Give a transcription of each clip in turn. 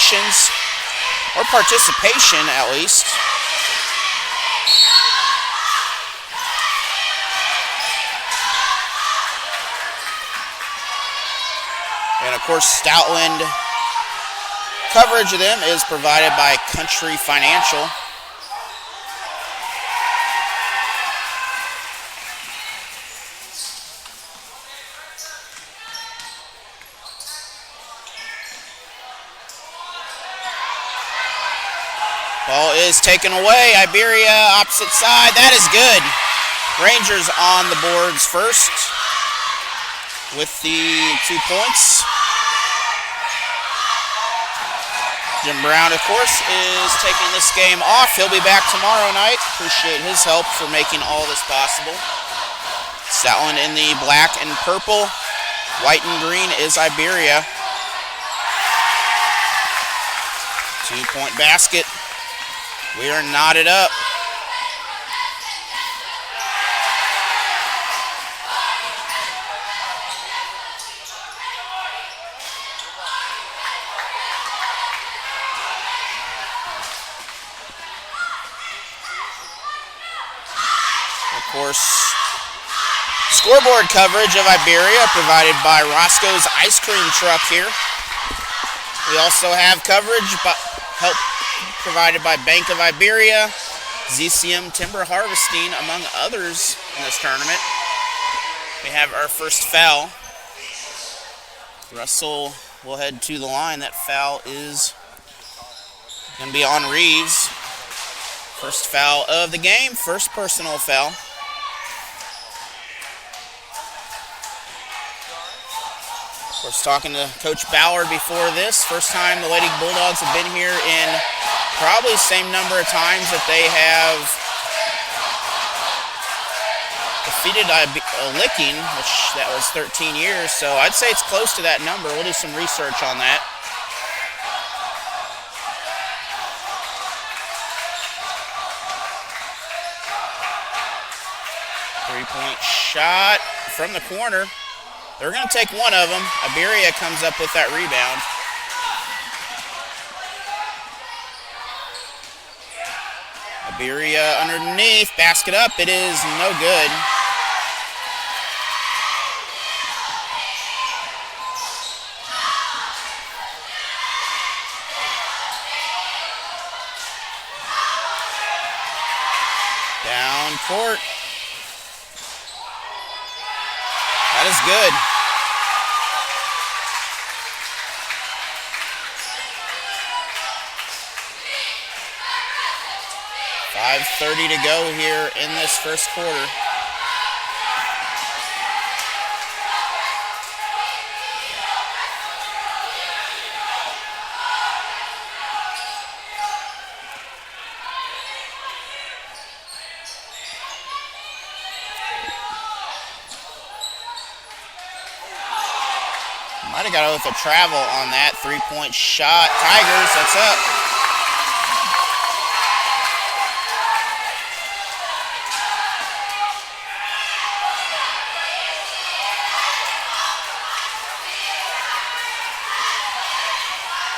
congratulations, or participation at least. And of course, Stoutland coverage of them is provided by Country Financial. Ball is taken away. Iberia, opposite side. That is good. Rangers on the boards first with the 2 points. Jim Brown, of course, is taking this game off. He'll be back tomorrow night. Appreciate his help for making all this possible. Stoutland in the black and purple. White and green is Iberia. 2-point basket. We are knotted up. Of course, scoreboard coverage of Iberia provided by Roscoe's Ice Cream Truck here. We also have coverage help provided by Bank of Iberia, ZCM Timber Harvesting, among others in this tournament. We have our first foul. Russell will head to the line. That foul is going to be on Reeves. First foul of the game, first personal foul. Of course, talking to Coach Ballard before this, first time the Lady Bulldogs have been here in probably the same number of times that they have defeated Licking, which that was 13 years. So I'd say it's close to that number. We'll do some research on that. Three-point shot from the corner. They're going to take one of them. Iberia comes up with that rebound. Iberia underneath, basket up. It is no good. Down court. That is good. .5:30 to go here in this first quarter. Might have got with a travel on that three-point shot. Tigers, that's up.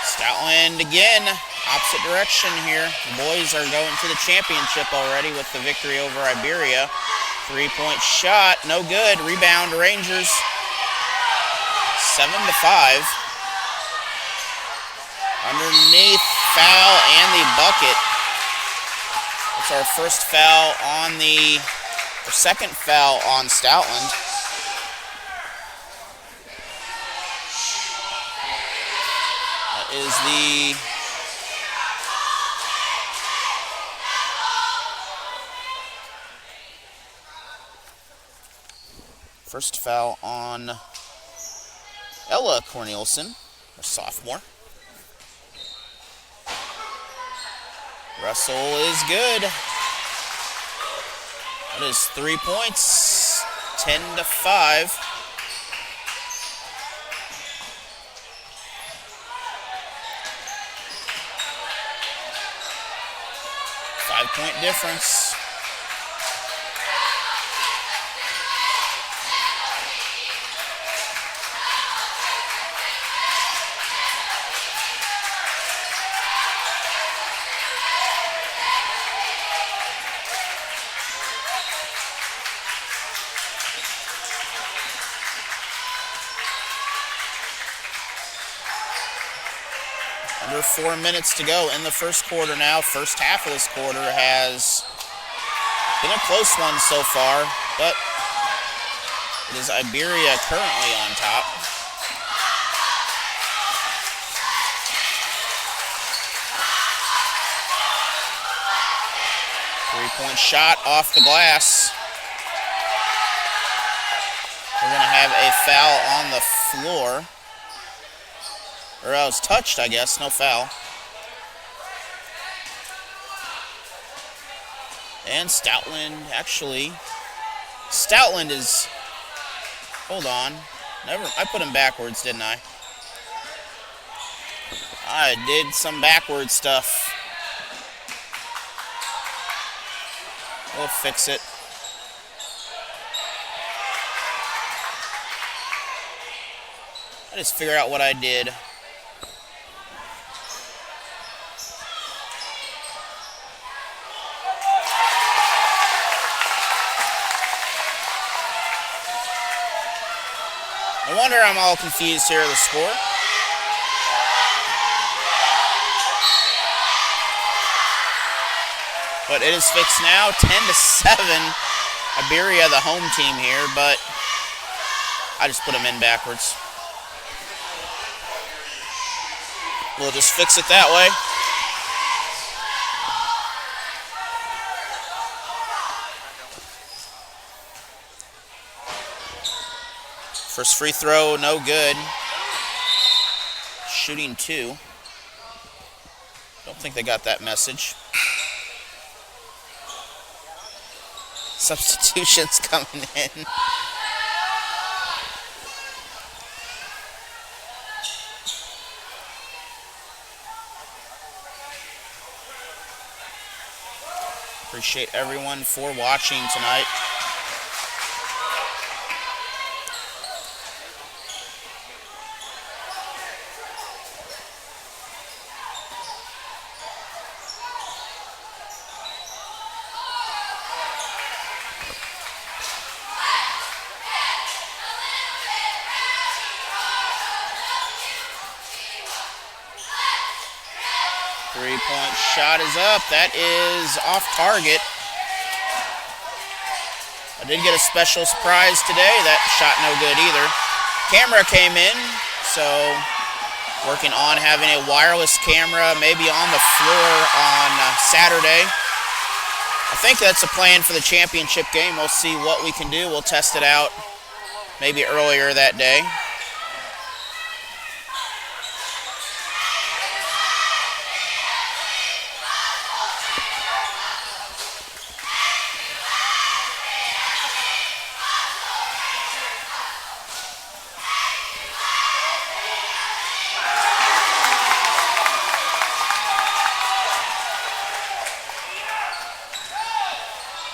Stoutland again, opposite direction here. The boys are going to the championship already with the victory over Iberia. Three-point shot, no good. Rebound, Rangers. 7-5. Underneath, foul and the bucket. It's our first foul on or second foul on Stoutland. That is the first foul on Ella Cornelison, a sophomore. Russell is good. That is 3 points, 10-5. Five-point difference. Under 4 minutes to go in the first quarter now. First half of this quarter has been a close one so far, but it is Iberia currently on top. Three-point shot off the glass. We're going to have a foul on the floor. Or I was touched, I guess. No foul. And Stoutland, actually. Stoutland is... Hold on. I put him backwards, didn't I? I did some backward stuff. We'll fix it. I just figure out what I did. No wonder I'm all confused here, the score. But it is fixed now, 10-7. Iberia, the home team here, but I just put them in backwards. We'll just fix it that way. First free throw, no good. Shooting 2. Don't think they got that message. Substitutions coming in. Appreciate everyone for watching tonight. Three-point shot is up. That is off target. I did get a special surprise today. That shot no good either. Camera came in, so working on having a wireless camera maybe on the floor on Saturday. I think that's a plan for the championship game. We'll see what we can do. We'll test it out maybe earlier that day.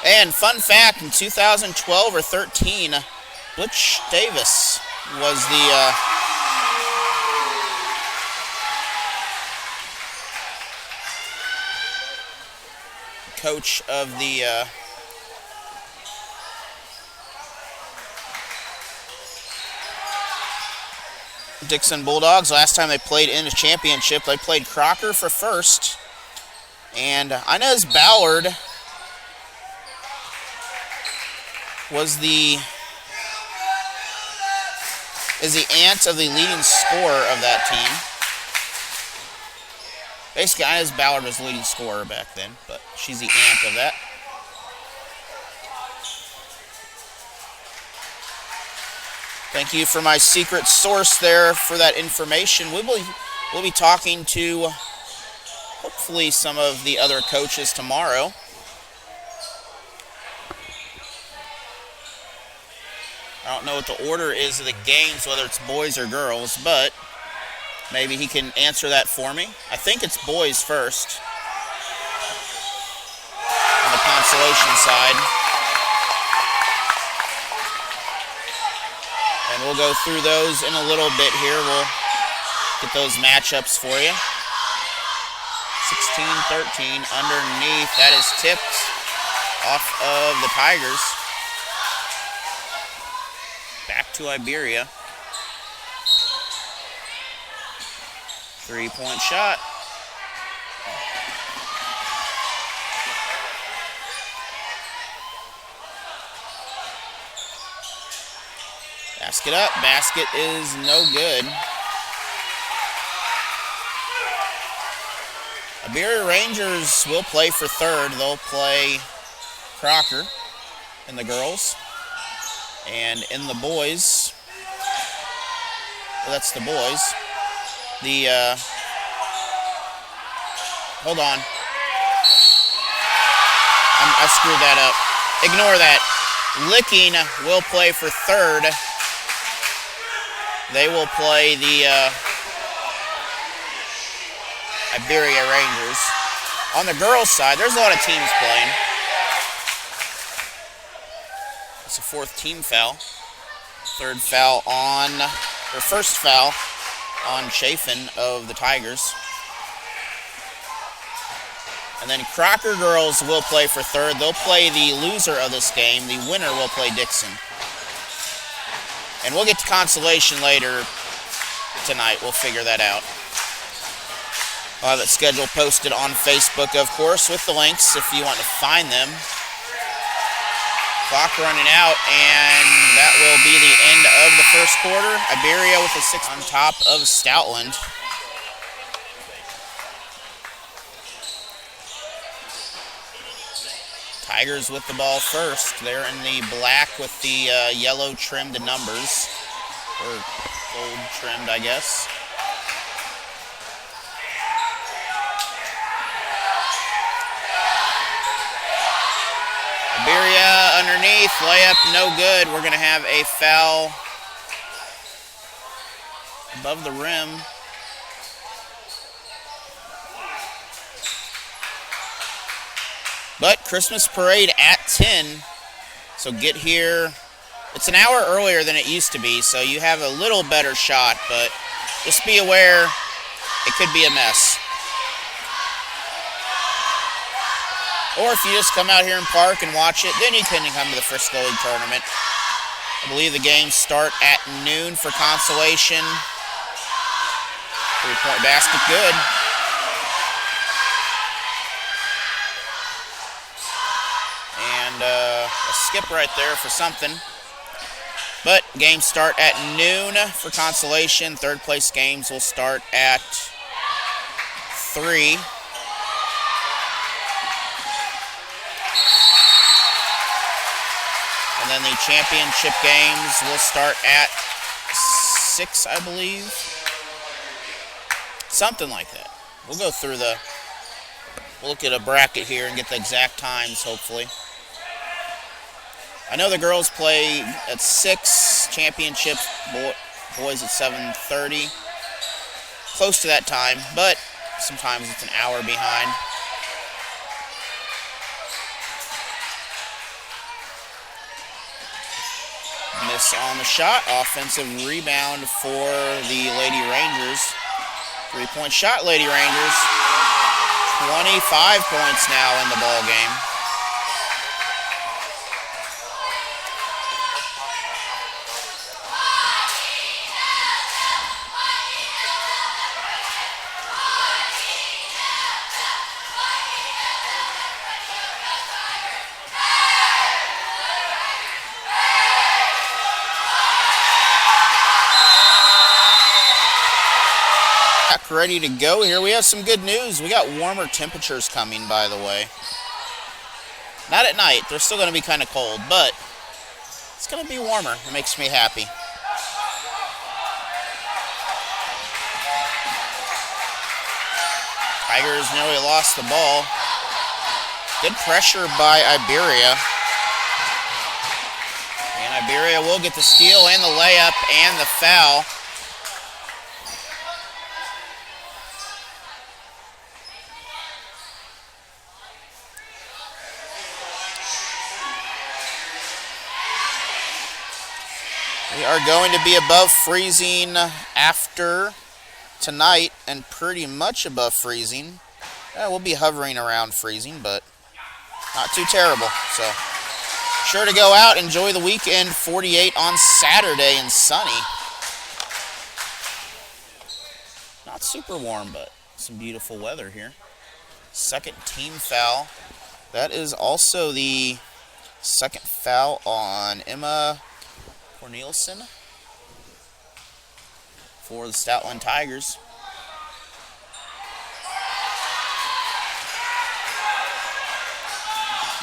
And fun fact, in 2012 or 13, Butch Davis was the coach of the Dixon Bulldogs. Last time they played in a championship, they played Crocker for first. And Inez Ballard is the aunt of the leading scorer of that team. Basically, Inez Ballard was the leading scorer back then, but she's the aunt of that. Thank you for my secret source there for that information. We'll be talking to hopefully some of the other coaches tomorrow. I don't know what the order is of the games, whether it's boys or girls, but maybe he can answer that for me. I think it's boys first on the consolation side. And we'll go through those in a little bit here. We'll get those matchups for you. 16-13 underneath. That is tipped off of the Tigers. Back to Iberia. Three-point shot. Basket up. Basket is no good. Iberia Rangers will play for third. They'll play Crocker in the girls. And in the boys, well, that's the boys. Hold on. I screwed that up. Ignore that. Licking will play for third. They will play the Iberia Rangers. On the girls' side, there's a lot of teams playing. It's a fourth team foul. First foul on Chafin of the Tigers. And then Crocker girls will play for third. They'll play the loser of this game. The winner will play Dixon. And we'll get to consolation later tonight. We'll figure that out. I'll have that schedule posted on Facebook, of course, with the links if you want to find them. Clock running out, and that will be the end of the first quarter. Iberia with a 6 on top of Stoutland. Tigers with the ball first. They're in the black with the yellow trimmed numbers, or gold trimmed, I guess. Iberia underneath, layup no good. We're going to have a foul above the rim. But Christmas parade at 10, so get here. It's an hour earlier than it used to be, so you have a little better shot, but just be aware it could be a mess. Or if you just come out here and park and watch it, then you can come to the Frisco League tournament. I believe the games start at noon for consolation. 3-point basket, good. And a skip right there for something. But games start at noon for consolation. Third place games will start at 3. And then the championship games will start at 6, I believe. Something like that. We'll go through we'll look at a bracket here and get the exact times, hopefully. I know the girls play at 6, championship boys at 7:30. Close to that time, but sometimes it's an hour behind. Miss on the shot. Offensive rebound for the Lady Rangers. 3-point shot, Lady Rangers. 25 points now in the ball game. Ready to go here. We have some good news. We got warmer temperatures coming, by the way. Not at night. They're still going to be kind of cold, but it's going to be warmer. It makes me happy. Tigers nearly lost the ball. Good pressure by Iberia. And Iberia will get the steal and the layup and the foul. We are going to be above freezing after tonight and pretty much above freezing. We'll be hovering around freezing, but not too terrible. So sure to go out, enjoy the weekend. 48 on Saturday and sunny. Not super warm, but some beautiful weather here. Second team foul. That is also the second foul on Emma Cornelison. for the Stoutland Tigers.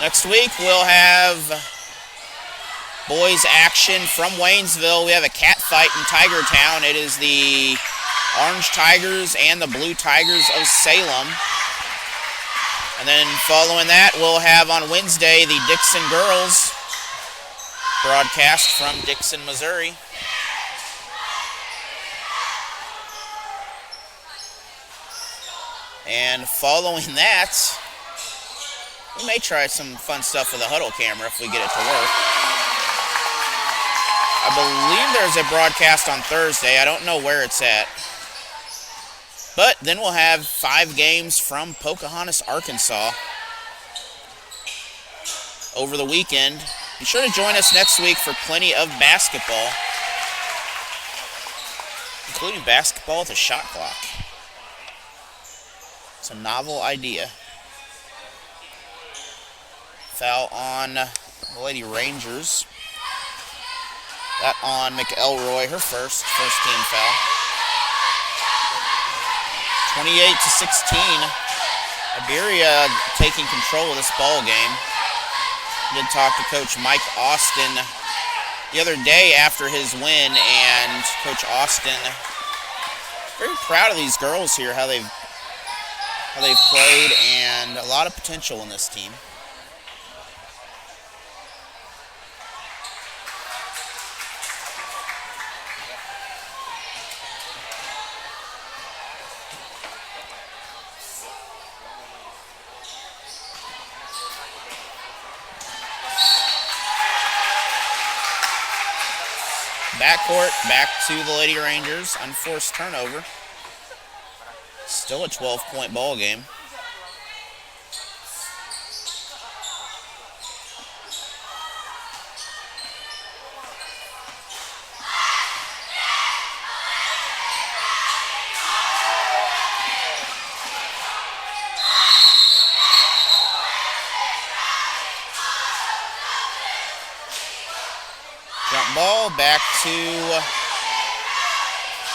Next week we'll have boys action from Waynesville. We have a cat fight in Tiger Town. It is the Orange Tigers and the Blue Tigers of Salem. And then following that, we'll have on Wednesday the Dixon girls broadcast from Dixon, Missouri. And following that, we may try some fun stuff with a huddle camera if we get it to work. I believe there's a broadcast on Thursday. I don't know where it's at. But then we'll have 5 games from Pocahontas, Arkansas over the weekend. Be sure to join us next week for plenty of basketball, including basketball with a shot clock. It's a novel idea. Foul on the Lady Rangers. That on McElroy, her first team foul. 28-16. Iberia taking control of this ball game. I did talk to Coach Mike Austin the other day after his win, and Coach Austin very proud of these girls here, how they've played, and a lot of potential in this team. Backcourt, back to the Lady Rangers. Unforced turnover. Still a 12-point ball game. Jump ball back to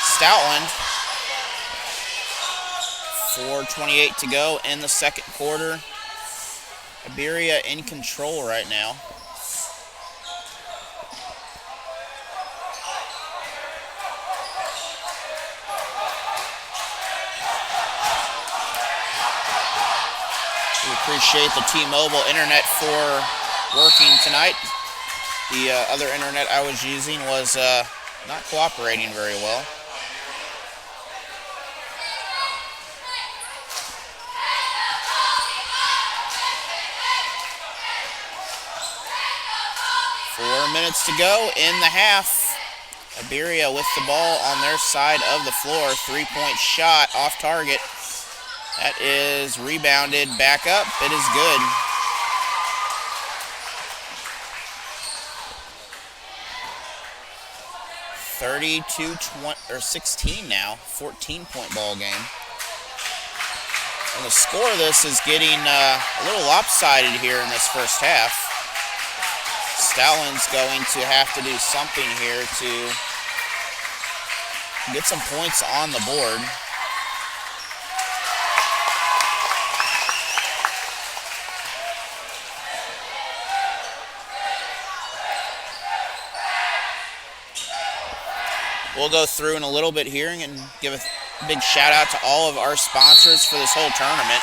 Stoutland. 4:28 to go in the second quarter. Iberia in control right now. We appreciate the T-Mobile internet for working tonight. The other internet I was using was not cooperating very well. Four minutes to go in the half. Iberia with the ball on their side of the floor. 3-point shot off target. That is rebounded back up. It is good. (32-16) now. 14-point ball game. And the score of this is getting a little lopsided here in this first half. Stoutland's going to have to do something here to get some points on the board. We'll go through in a little bit here and give a big shout out to all of our sponsors for this whole tournament.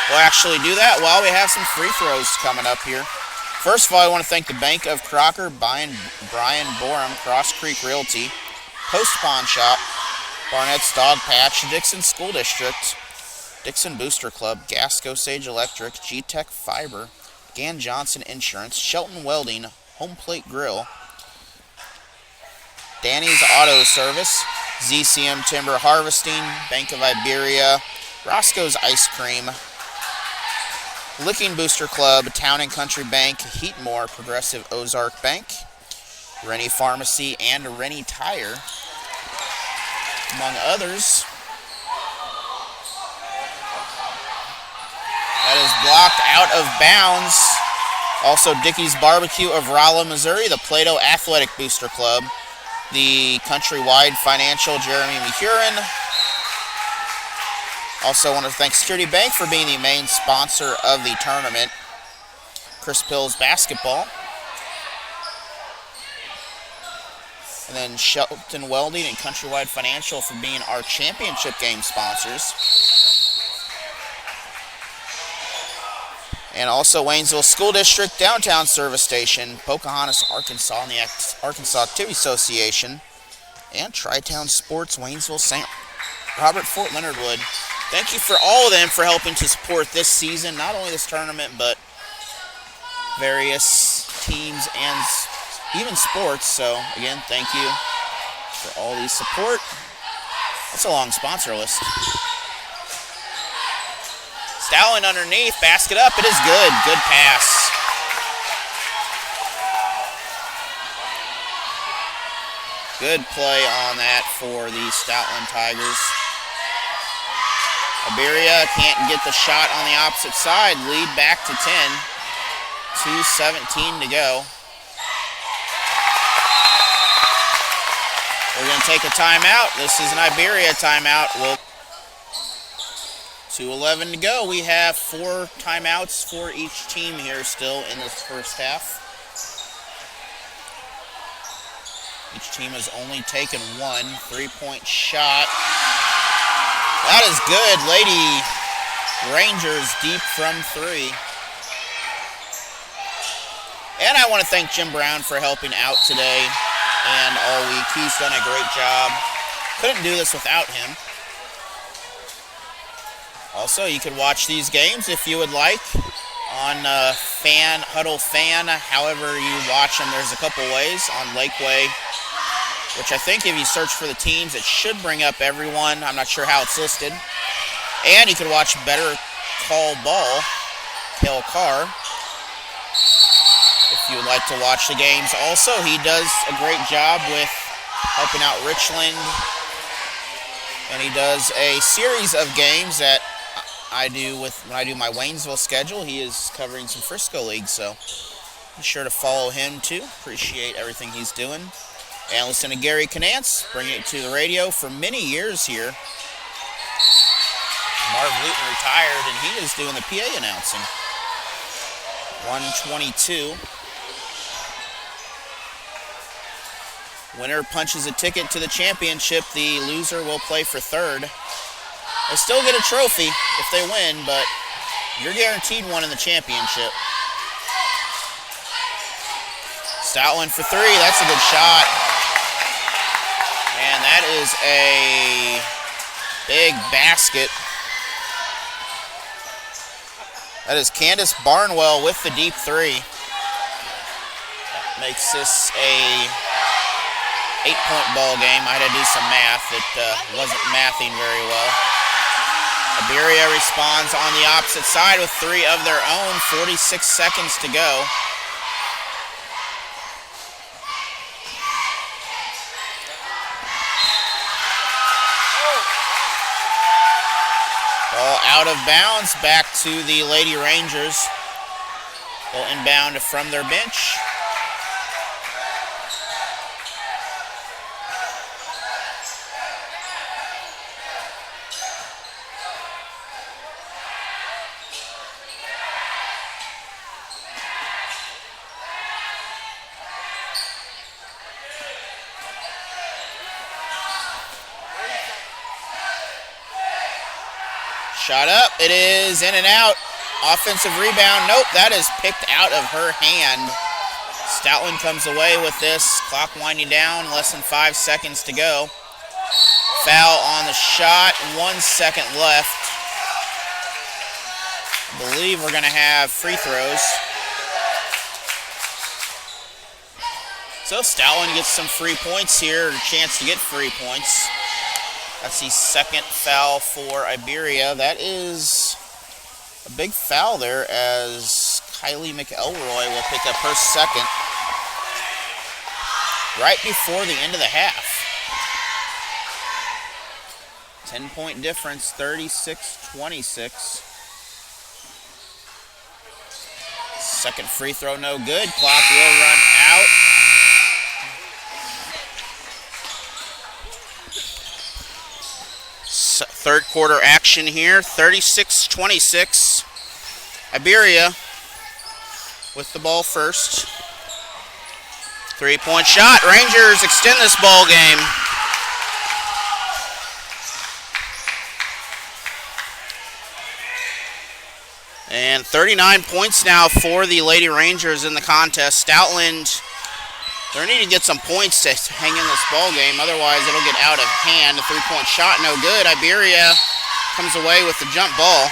We'll actually do that while we have some free throws coming up here. First of all, I want to thank the Bank of Crocker, Brian Borum, Cross Creek Realty, Post Pawn Shop, Barnett's Dog Patch, Dixon School District, Dixon Booster Club, Gasco Sage Electric, G-Tech Fiber, Gan Johnson Insurance, Shelton Welding, Home Plate Grill, Danny's Auto Service, ZCM Timber Harvesting, Bank of Iberia, Roscoe's Ice Cream, Licking Booster Club, Town and Country Bank, Heatmore, Progressive Ozark Bank, Rennie Pharmacy, and Rennie Tire, among others. That is blocked out of bounds. Also, Dickey's Barbecue of Rolla, Missouri, the Plato Athletic Booster Club, the Countrywide Financial, Jeremy McCurran. Also want to thank Security Bank for being the main sponsor of the tournament. Chris Pills Basketball. And then Shelton Welding and Countrywide Financial for being our championship game sponsors. And also Waynesville School District Downtown Service Station, Pocahontas, Arkansas, and the Arkansas Activity Association, and Tri-Town Sports, Waynesville, St. Robert, Fort Leonard Wood. Thank you for all of them for helping to support this season, not only this tournament, but various teams and even sports. So, again, thank you for all the support. That's a long sponsor list. Stoutland underneath, basket up, it is good. Good pass. Good play on that for the Stoutland Tigers. Iberia can't get the shot on the opposite side. Lead back to 10. 2:17 to go. We're going to take a timeout. This is an Iberia timeout. 2:11 to go. We have 4 timeouts for each team here still in this first half. Each team has only taken 1 3-point shot. That is good. Lady Rangers deep from 3. And I want to thank Jim Brown for helping out today and all week. He's done a great job. Couldn't do this without him. Also, you can watch these games if you would like on Huddle Fan. However you watch them, there's a couple ways. On Lakeway, which I think if you search for the teams, it should bring up everyone. I'm not sure how it's listed. And you can watch Better Call Ball, Cale Carr, if you would like to watch the games. Also, he does a great job with helping out Richland. And he does a series of games that I do when I do my Waynesville schedule. He is covering some Frisco leagues, so be sure to follow him too. Appreciate everything he's doing. And listen to Gary Canance, bringing it to the radio for many years here. Marv Luton retired, and he is doing the PA announcing. 1:22. Winner punches a ticket to the championship. The loser will play for third. They still get a trophy if they win, but you're guaranteed one in the championship. Stoutland for 3. That's a good shot. And that is a big basket. That is Candace Barnwell with the deep 3. That makes this a 8-point ball game. I had to do some math. It wasn't mathing very well. Iberia responds on the opposite side with 3 of their own. 46 seconds to go. Ball out of bounds, back to the Lady Rangers. They'll inbound from their bench. Shot up, it is in and out. Offensive rebound, nope, that is picked out of her hand. Stoutland comes away with this. Clock winding down, less than 5 seconds to go. Foul on the shot, 1 second left. I believe we're gonna have free throws. So Stoutland gets some free points here, or a chance to get free points. That's the second foul for Iberia. That is a big foul there, as Kylie McElroy will pick up her second right before the end of the half. 10-point difference, 36-26. Second free throw, no good. Clock will run out. third quarter action here. 36-26. Iberia with the ball first. 3-point shot. Rangers extend this ball game. And 39 points now for the Lady Rangers in the contest. Stoutland, they need to get some points to hang in this ball game. Otherwise, it'll get out of hand. A 3-point shot, no good. Iberia comes away with the jump ball.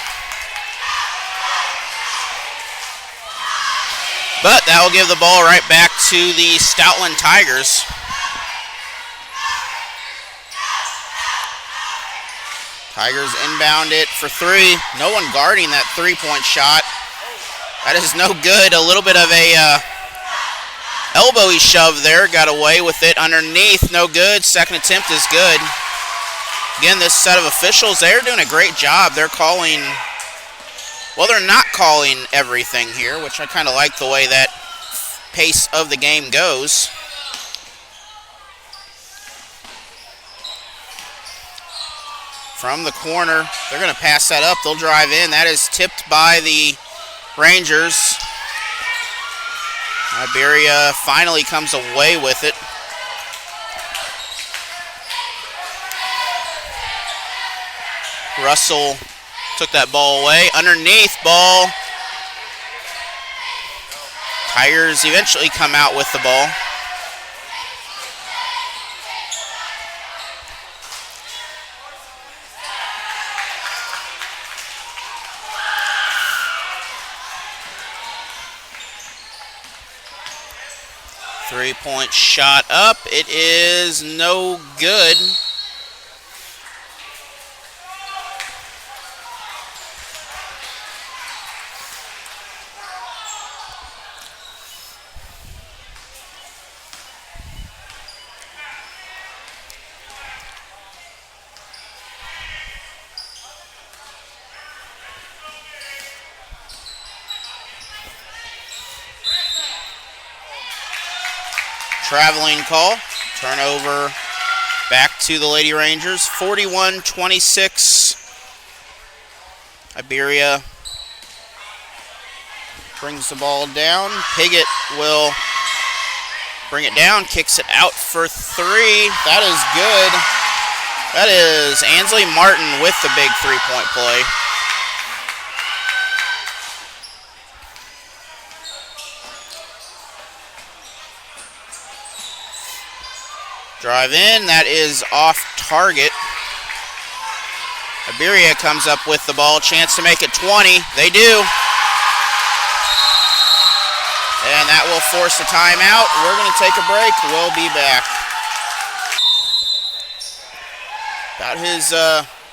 But that will give the ball right back to the Stoutland Tigers. Tigers inbound it for three. No one guarding that 3-point shot. That is no good. A little bit of a elbowy shove there. Got away with it underneath. No good. Second attempt is good. Again, this set of officials, they're doing a great job. They're calling... Well, they're not calling everything here, which I kind of like the way that pace of the game goes. From the corner, they're going to pass that up. They'll drive in. That is tipped by the Rangers. Iberia finally comes away with it. Russell took that ball away. Underneath ball. Tigers eventually come out with the ball. Three-point shot up. It is no good. Traveling call. Turnover back to the Lady Rangers. 41-26. Iberia brings the ball down. Piggott will bring it down. Kicks it out for three. That is good. That is Ansley Martin with the big three-point play. Drive in, that is off target. Iberia comes up with the ball, chance to make it 20. They do. And that will force a timeout. We're going to take a break. We'll be back. About his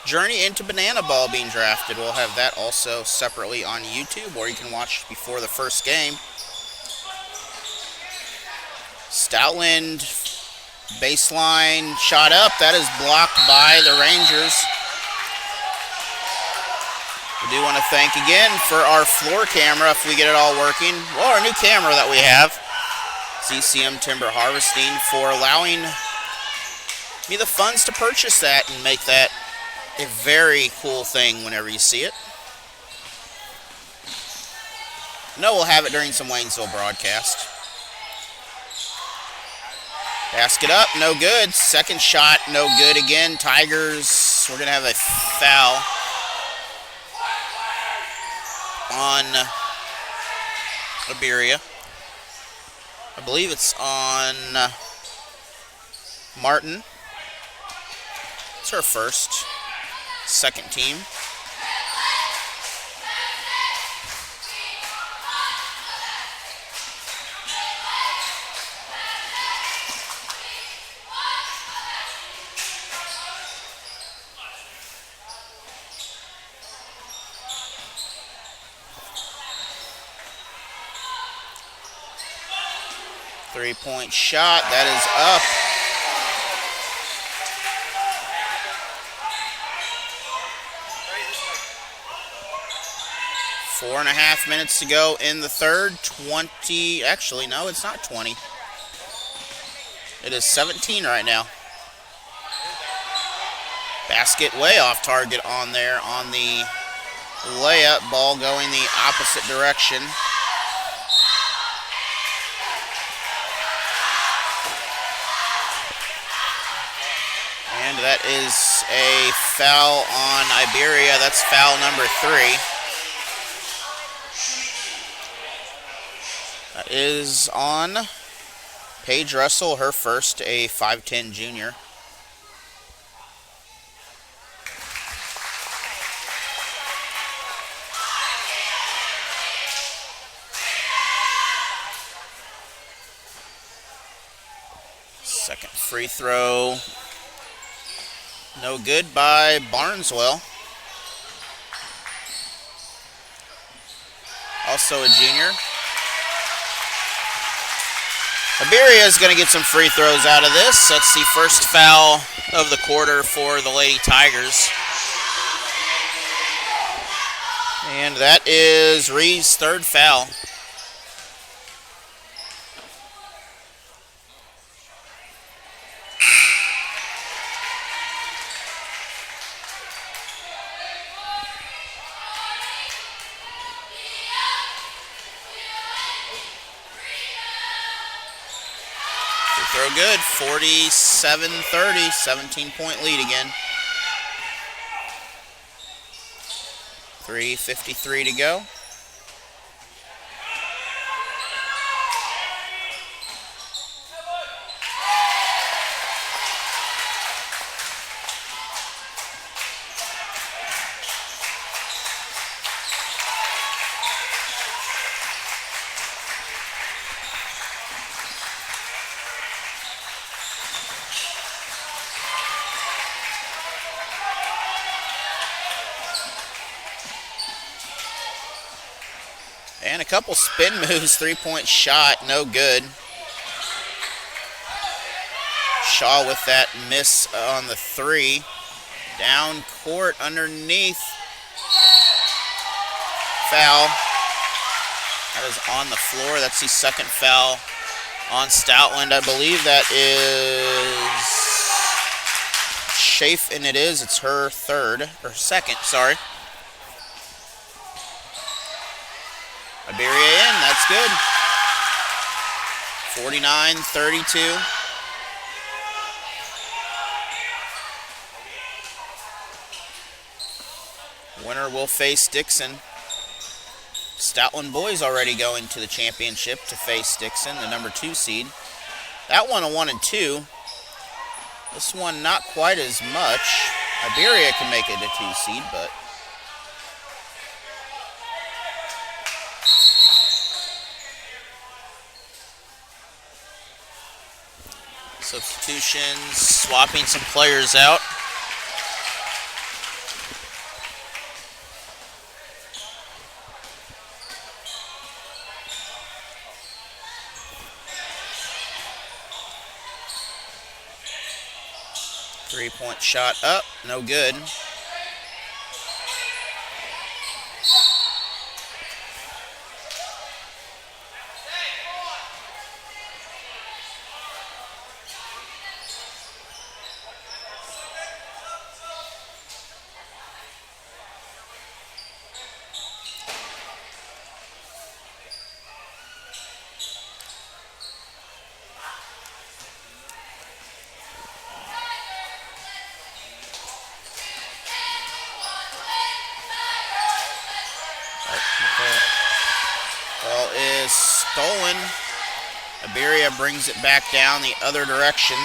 journey into banana ball being drafted. We'll have that also separately on YouTube, or you can watch before the first game. Stoutland baseline shot up. That is blocked by the Rangers. We do want to thank again for our floor camera, if we get it all working. Well, our new camera that we have, CCM Timber Harvesting, for allowing me the funds to purchase that and make that a very cool thing whenever you see it. No, we'll have it during some Waynesville broadcast. Basket up, no good. Second shot, no good again. Tigers, we're going to have a foul on Iberia. I believe it's on Martin. It's her first. Second team. Three-point shot, that is up. Four and a half minutes to go in the third. 20, actually, no, it's not 20. It is 17 right now. Basket way off target on there on the layup. Ball going the opposite direction. And that is a foul on Iberia. That's foul number 3. That is on Paige Russell, her first, a 5'10 junior. Second free throw. No good by Barneswell. Also a junior. Iberia is going to get some free throws out of this. That's the first foul of the quarter for the Lady Tigers. And that is Ree's third foul. Throw good, 47-30, 17-point lead again. 3:53 to go. And a couple spin moves, 3-point shot, no good. Shaw with that miss on the 3. Down court, underneath. Foul. That is on the floor. That's the second foul on Stoutland. I believe that is Schaaf, and it is. It's her second, sorry. Iberia in, that's good. 49-32. Winner will face Dixon. Stoutland boys already going to the championship to face Dixon, the number 2 seed. That one a 1 and 2. This one not quite as much. Iberia can make it a 2 seed, but substitutions, swapping some players out. Three-point shot up, no good. Ball is stolen. Iberia brings it back down the other direction.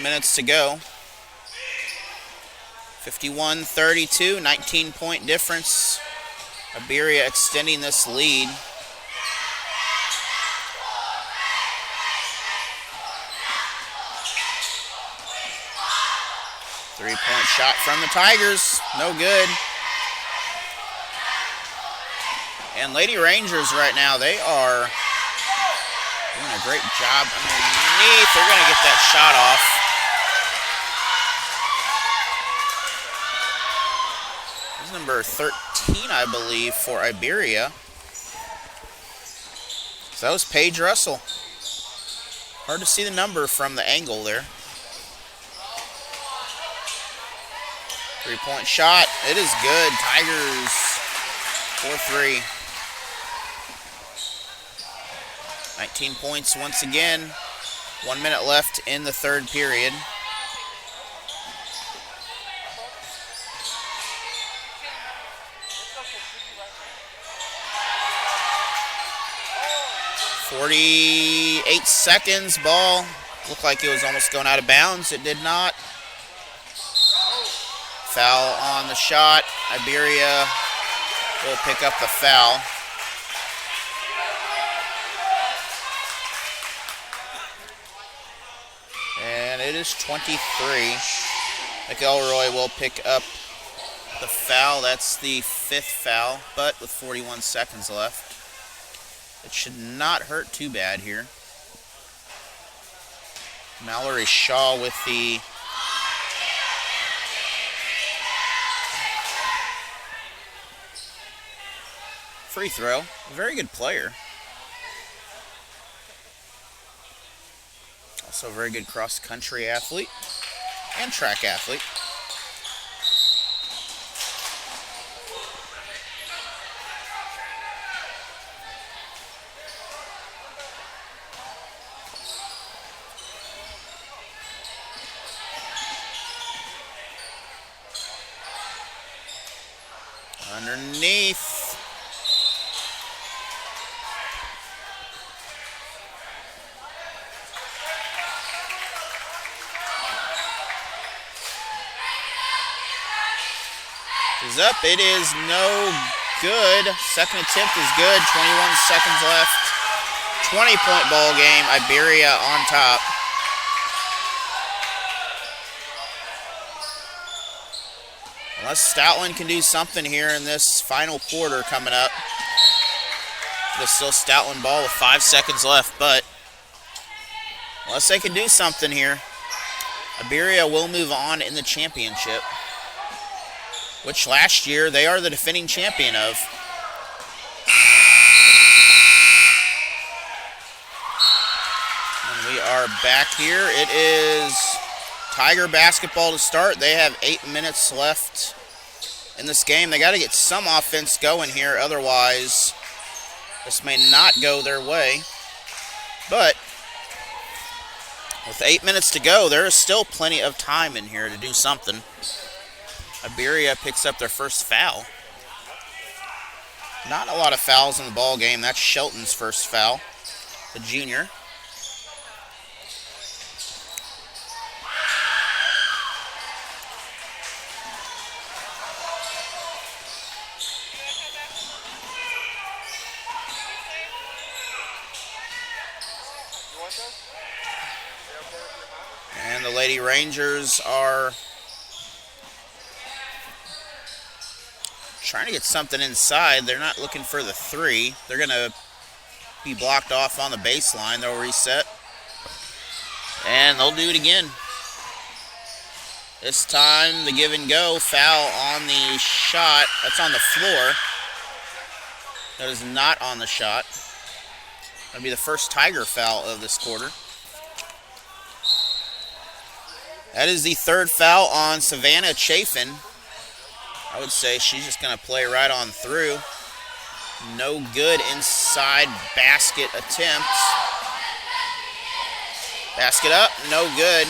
Minutes to go. 51-32, 19-point difference. Iberia extending this lead. Three-point shot from the Tigers. No good. And Lady Rangers right now, they are doing a great job underneath. They're going to get that shot off. This is number 13, I believe, for Iberia. So that was Paige Russell. Hard to see the number from the angle there. Three-point shot. It is good. Tigers 4-3. 19 points once again. 1 minute left in the third period. .48 seconds. Ball looked like it was almost going out of bounds. It did not. Foul on the shot. Iberia will pick up the foul. And it is 23. McElroy will pick up the foul. That's the 5th foul, but with 41 seconds left. It should not hurt too bad here. Mallory Shaw with the free throw. A very good player. Also a very good cross-country athlete and track athlete. Underneath. Is up. It is no good. Second attempt is good. 21 seconds left. 20-point ball game. Iberia on top. Unless Stoutland can do something here in this final quarter coming up. There's still Stoutland ball with 5 seconds left, but unless they can do something here, Iberia will move on in the championship, which last year they are the defending champion of. And we are back here. It is Tiger basketball to start. They have 8 minutes left in this game. They got to get some offense going here, otherwise this may not go their way. But with 8 minutes to go, there is still plenty of time in here to do something. Iberia picks up their first foul. Not a lot of fouls in the ball game. That's Shelton's first foul, the junior. And the Lady Rangers are trying to get something inside. They're not looking for the three. They're going to be blocked off on the baseline. They'll reset. And they'll do it again. This time, the give and go. Foul on the shot. That's on the floor. That is not on the shot. That'll be the first Tiger foul of this quarter. That is the third foul on Savannah Chafin. I would say she's just going to play right on through. No good inside basket attempts. Basket up, no good.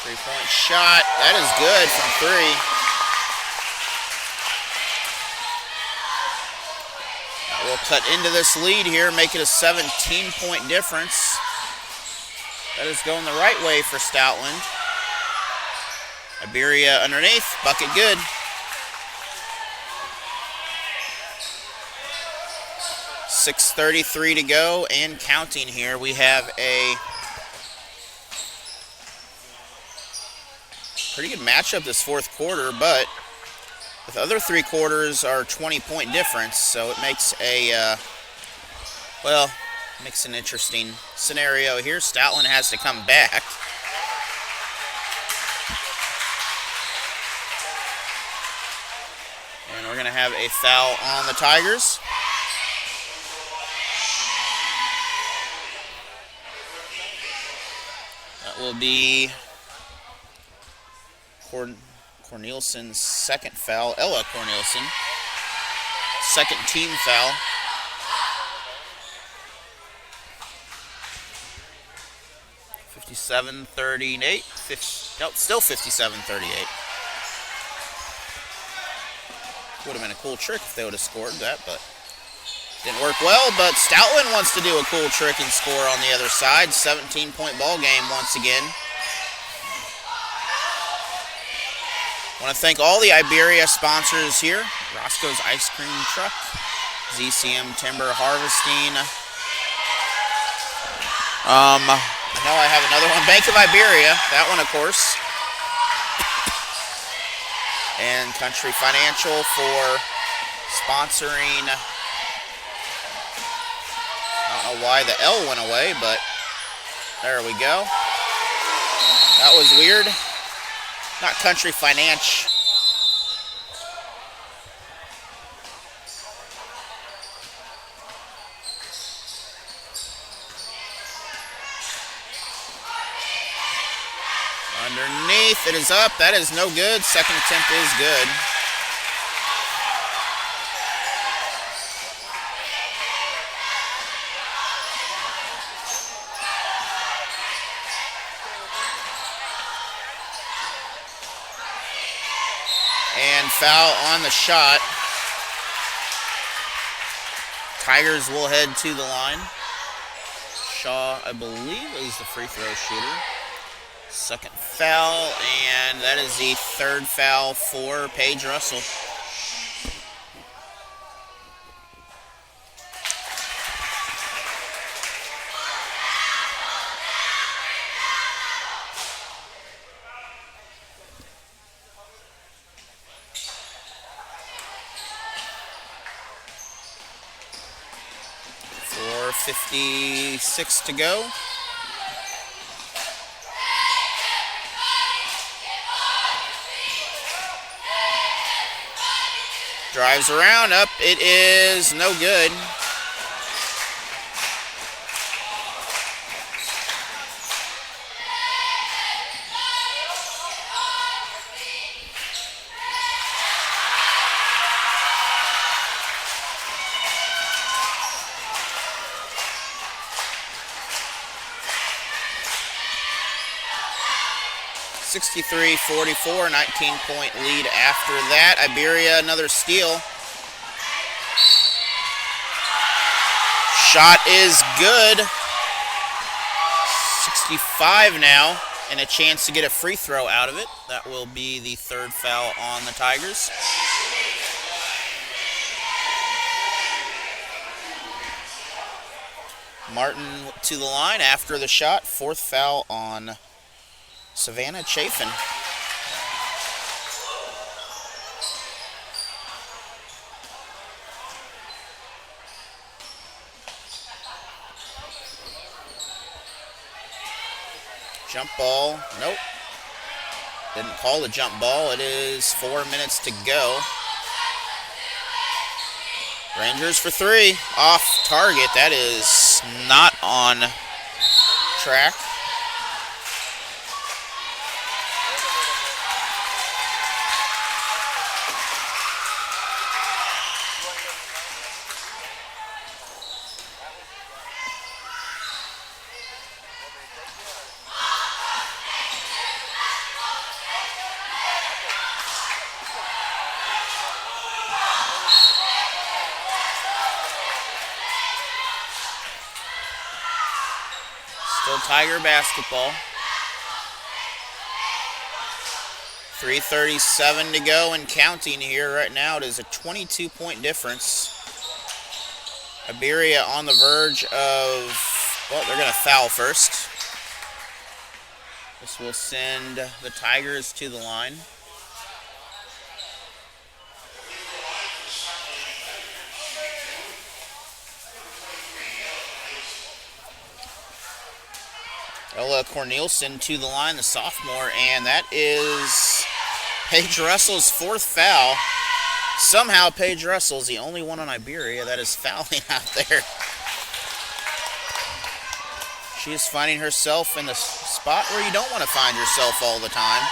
Three-point shot, that is good from three. We'll cut into this lead here, make it a 17-point difference. That is going the right way for Stoutland. Iberia underneath, bucket good. .633 to go and counting here. We have a pretty good matchup this fourth quarter, but the other three quarters are 20-point difference, so it makes a, makes an interesting scenario here. Stoutland has to come back. And we're going to have a foul on the Tigers. That will be Corneliuson's second foul. Ella Corneliuson, second team foul. .57-38. Nope, still 57-38. Would have been a cool trick if they would have scored that, but didn't work well. But Stoutland wants to do a cool trick and score on the other side. 17-point ball game once again. Want to thank all the Iberia sponsors here. Roscoe's Ice Cream Truck, ZCM Timber Harvesting. I know I have another one. Bank of Iberia. That one, of course. And Country Financial for sponsoring. I don't know why the L went away, but there we go. That was weird. Not Country Finance. Underneath, it is up. That is no good. Second attempt is good. And foul on the shot. Tigers will head to the line. Shaw, I believe, is the free throw shooter. Second foul, and that is the third foul for Paige Russell. .56 to go. Drives around, up, it is no good. .63-44, 19-point lead after that. Iberia, another steal. Shot is good. 65 now, and a chance to get a free throw out of it. That will be the third foul on the Tigers. Martin to the line after the shot. Fourth foul on Savannah Chafin. Jump ball. Nope. Didn't call the jump ball. It is 4 minutes to go. Rangers for three. Off target. That is not on track. Still Tiger basketball. 3:37 to go and counting here right now. It is a 22-point difference. Iberia on the verge of, well, they're going to foul first. This will send the Tigers to the line. Ella Cornelison to the line, the sophomore, and that is Paige Russell's fourth foul. Somehow Paige Russell's the only one on Iberia that is fouling out there. She is finding herself in the spot where you don't want to find yourself all the time.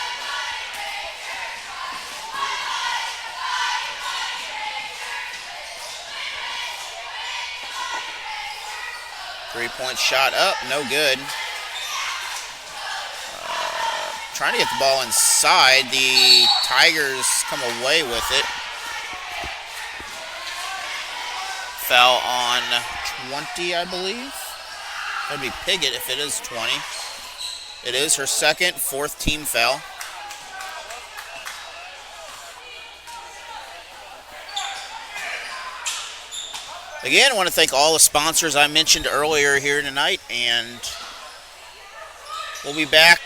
Three-point shot up, no good. Trying to get the ball inside. The Tigers come away with it. Foul on 20, I believe. That'd be Piggott if it is 20. It is her second, fourth team foul. Again, I want to thank all the sponsors I mentioned earlier here tonight, and we'll be back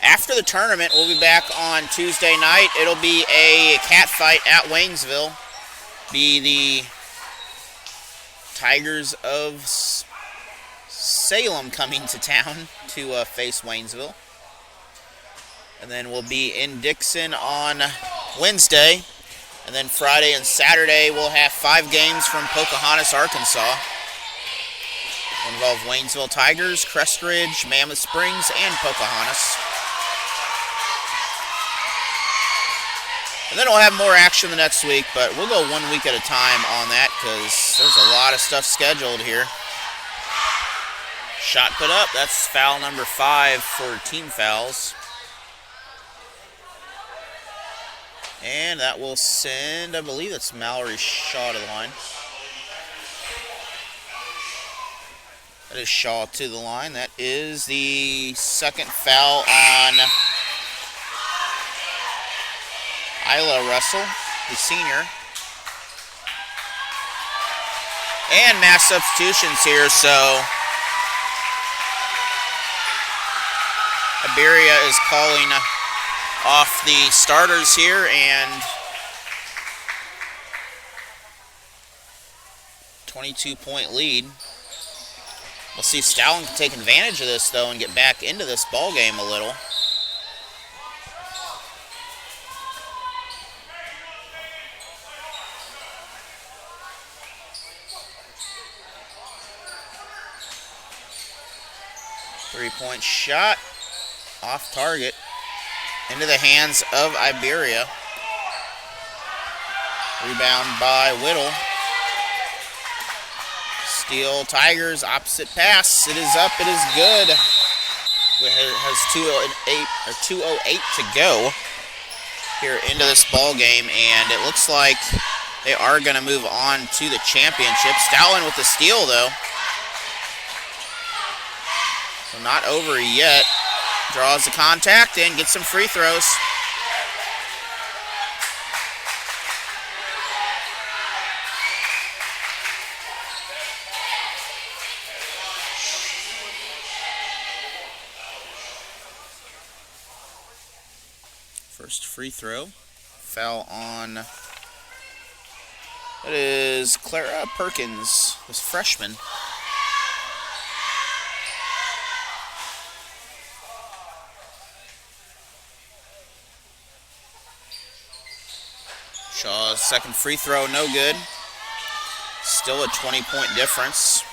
after the tournament. We'll be back on Tuesday night. It'll be a cat fight at Waynesville. Be the Tigers of Salem coming to town to face Waynesville. And then we'll be in Dixon on Wednesday. And then Friday and Saturday we'll have 5 games from Pocahontas, Arkansas. Will involve Waynesville Tigers, Crest Ridge, Mammoth Springs, and Pocahontas. And then we'll have more action the next week, but we'll go 1 week at a time on that because there's a lot of stuff scheduled here. Shot put up, that's foul number 5 for team fouls. And that will send, I believe it's Mallory Shaw to the line. That is Shaw to the line. That is the second foul on Isla Russell, the senior. And mass substitutions here, so Iberia is calling off the starters here, and 22-point lead. We'll see if Stoutland can take advantage of this, though, and get back into this ball game a little. Three-point shot off target into the hands of Iberia. Rebound by Whittle. Steal Tigers, opposite pass. It is up, it is good. It has 2:08 to go here into this ball game, and it looks like they are going to move on to the championship. Stoutland with the steal, though. So not over yet. Draws the contact and gets some free throws. First free throw. Foul on, that is Clara Perkins, this freshman. Shaw's second free throw, no good. Still a 20-point difference.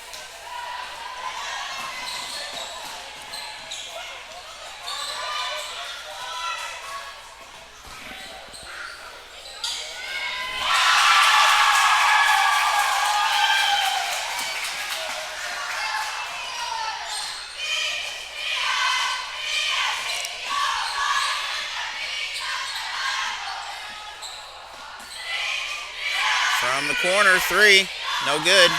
From the corner, 3, no good.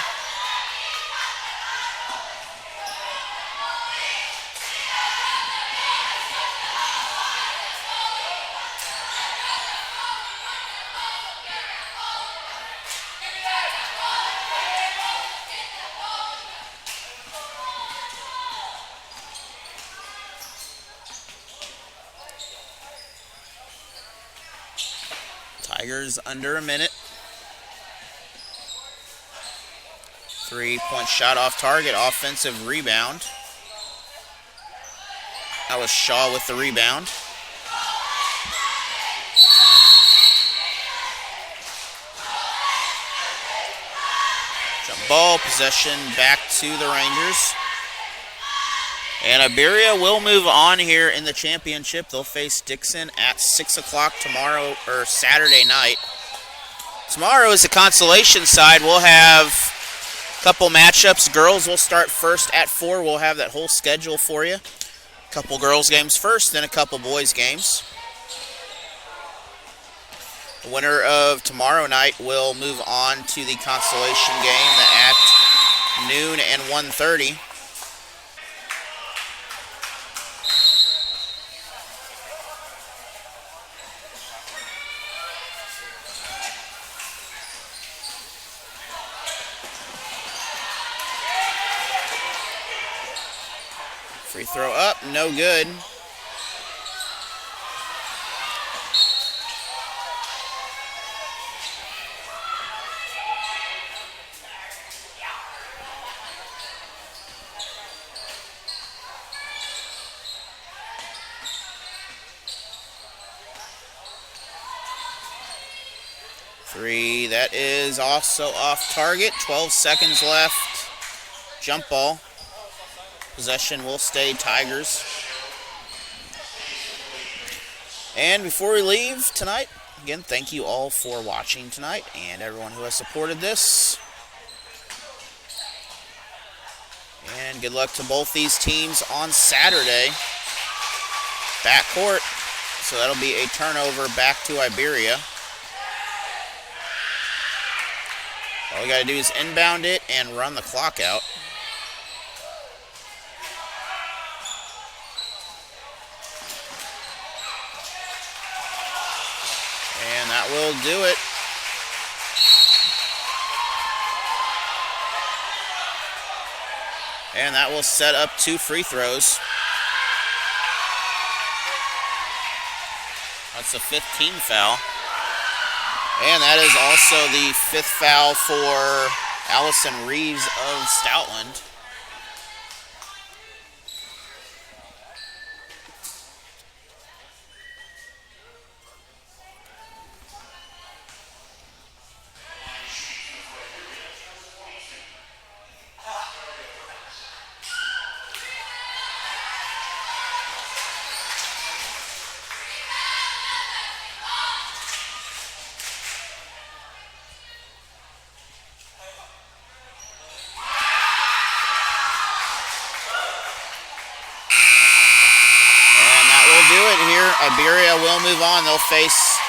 Tigers under a minute. 3-point shot off target, offensive rebound. That was Shaw with the rebound. Jump ball, possession back to the Rangers. And Iberia will move on here in the championship. They'll face Dixon at 6 o'clock tomorrow, or Saturday night. Tomorrow is the consolation side. We'll have a couple matchups. Girls will start first at 4. We'll have that whole schedule for you. A couple girls games first, then a couple boys games. The winner of tomorrow night will move on to the consolation game at noon and 1:30. Free throw up, no good. Three, that is also off target. 12 seconds left. Jump ball. Possession will stay Tigers. And before we leave tonight, again, thank you all for watching tonight and everyone who has supported this. And good luck to both these teams on Saturday. Backcourt, so that'll be a turnover back to Iberia. All we got to do is inbound it and run the clock out. And that will do it. And that will set up 2 free throws. That's a 5th team foul. And that is also the 5th foul for Allison Reeves of Stoutland. Iberia will move on. They'll face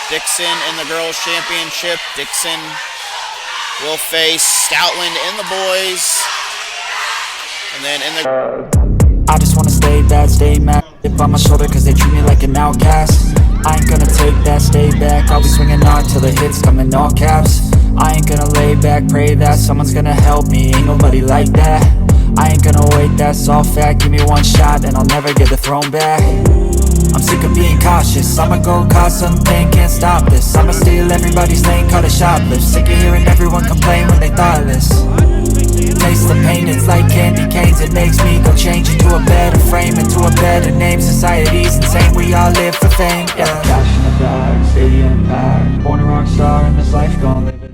Dixon in the girls' championship. Dixon will face Stoutland in the boys. And then in the... I just wanna stay bad, stay mad. Dip on my shoulder cause they treat me like an outcast. I ain't gonna take that, stay back. I'll be swinging on till the hits come in all caps. I ain't gonna lay back, pray that someone's gonna help me. Ain't nobody like that. I ain't gonna wait, that's all fact. Give me one shot and I'll never get the throne back. I'm sick of being cautious. I'ma go cause something, can't stop this. I'ma steal everybody's lane, call it shoplift. Sick of hearing everyone complain when they thoughtless. Taste the pain, it's like candy canes. It makes me go change into a better frame, into a better name. Society's insane, we all live for fame, yeah. Cash in the bag, stadium packed. Born a rock star and this life gon' live it.